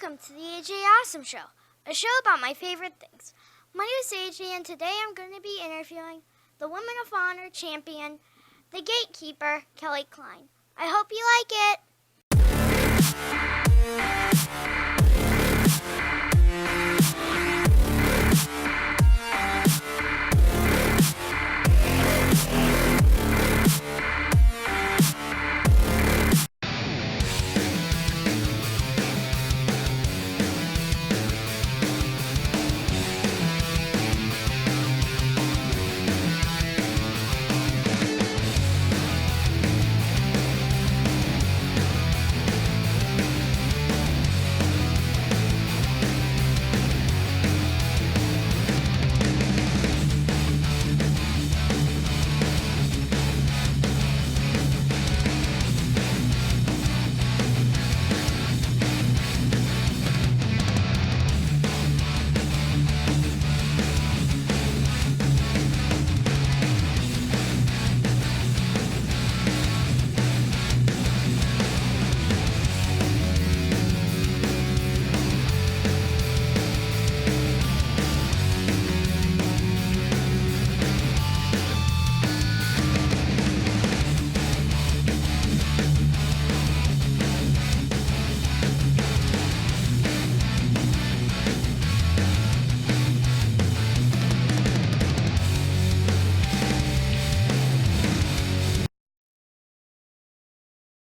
Welcome to the AJ Awesome Show, a show about my favorite things. My name is AJ, and today I'm going to be interviewing the Women of Honor champion, the Gatekeeper, Kelly Klein. I hope you like it.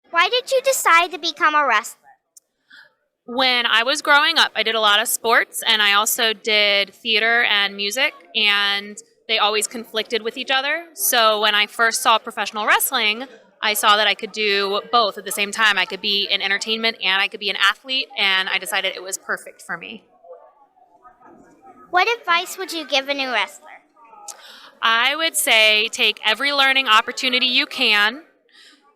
Why did you decide to become a wrestler? When I was growing up, I did a lot of sports, and I also did theater and music, and they always conflicted with each other. So when I first saw professional wrestling, I saw that I could do both at the same time. I could be in entertainment and I could be an athlete, and I decided it was perfect for me. What advice would you give a new wrestler? I would say take every learning opportunity you can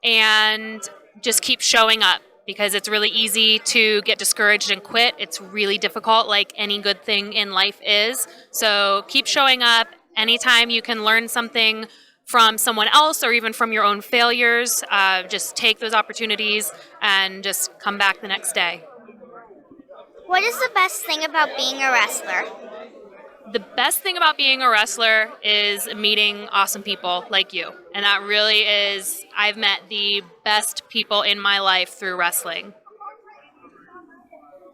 and just keep showing up, because it's really easy to get discouraged and quit. It's really difficult, like any good thing in life is. So keep showing up. Anytime you can learn something from someone else or even from your own failures, just take those opportunities and just come back the next day. What is the best thing about being a wrestler? The best thing about being a wrestler is meeting awesome people like you. And that really is, I've met the best people in my life through wrestling.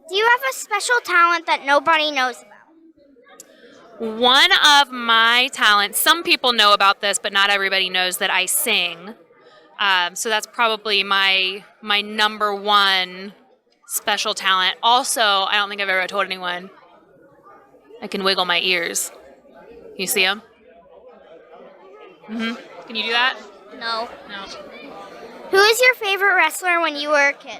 Do you have a special talent that nobody knows about? One of my talents, some people know about this, but not everybody knows that I sing. So that's probably my number one special talent. Also, I don't think I've ever told anyone, I can wiggle my ears. You see them? Can you do that? No. No. Who is your favorite wrestler when you were a kid?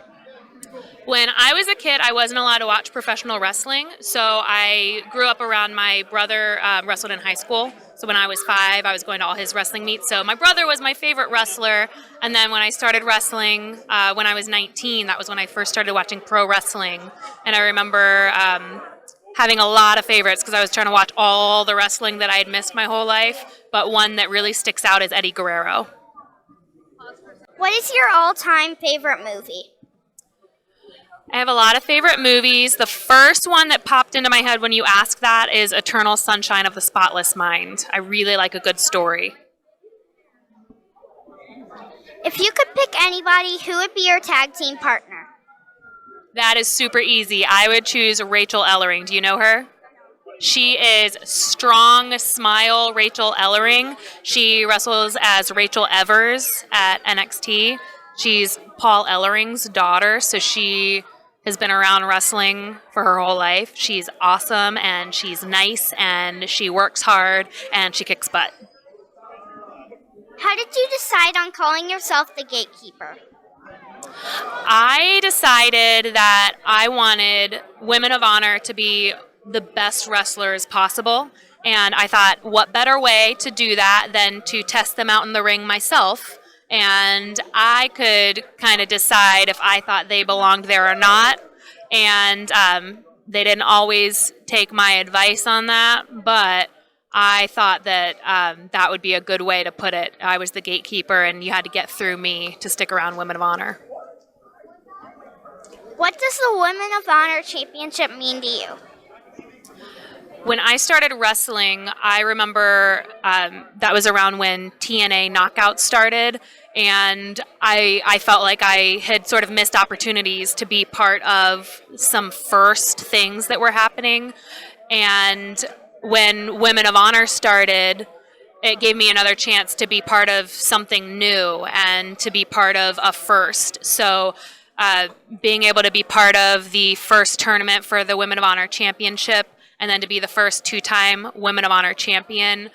When I was a kid, I wasn't allowed to watch professional wrestling, so I grew up around my brother wrestled in high school. So when I was 5, I was going to all his wrestling meets. So my brother was my favorite wrestler, and then when I started wrestling, when I was 19, that was when I first started watching pro wrestling. And I remember having a lot of favorites because I was trying to watch all the wrestling that I had missed my whole life, but one that really sticks out is Eddie Guerrero. What is your all-time favorite movie? I have a lot of favorite movies. The first one that popped into my head when you asked that is Eternal Sunshine of the Spotless Mind. I really like a good story. If you could pick anybody, who would be your tag team partner? That is super easy. I would choose Rachel Ellering. Do you know her? She is strong smile Rachel Ellering. She wrestles as Rachel Evers at NXT. She's Paul Ellering's daughter, so she has been around wrestling for her whole life. She's awesome, and she's nice, and she works hard, and she kicks butt. How did you decide on calling yourself the Gatekeeper? I decided that I wanted Women of Honor to be the best wrestlers possible, and I thought, what better way to do that than to test them out in the ring myself, and I could kind of decide if I thought they belonged there or not, and they didn't always take my advice on that, but I thought that that would be a good way to put it. I was the gatekeeper, and you had to get through me to stick around Women of Honor. What does the Women of Honor Championship mean to you? When I started wrestling, I remember that was around when TNA Knockout started, and I felt like I had sort of missed opportunities to be part of some first things that were happening. And when Women of Honor started, it gave me another chance to be part of something new and to be part of a first. So being able to be part of the first tournament for the Women of Honor Championship and then to be the first two-time Women of Honor champion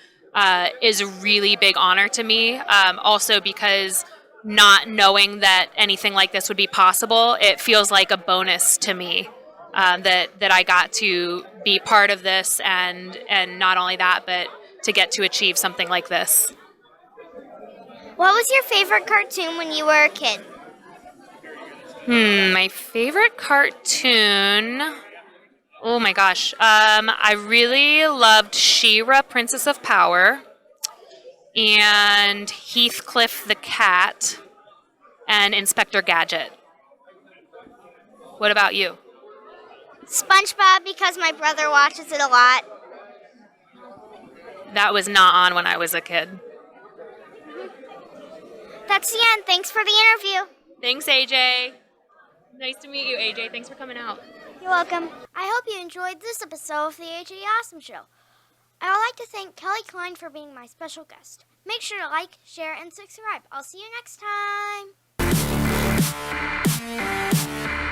is a really big honor to me. Also because not knowing that anything like this would be possible, it feels like a bonus to me that I got to be part of this, and not only that, but to get to achieve something like this. What was your favorite cartoon when you were a kid? My favorite cartoon. Oh my gosh. I really loved She-Ra, Princess of Power, and Heathcliff the Cat, and Inspector Gadget. What about you? SpongeBob, because my brother watches it a lot. That was not on when I was a kid. That's the end. Thanks for the interview. Thanks, AJ. Nice to meet you, AJ. Thanks for coming out. You're welcome. I hope you enjoyed this episode of the AJ Awesome Show. I would like to thank Kelly Klein for being my special guest. Make sure to like, share, and subscribe. I'll see you next time.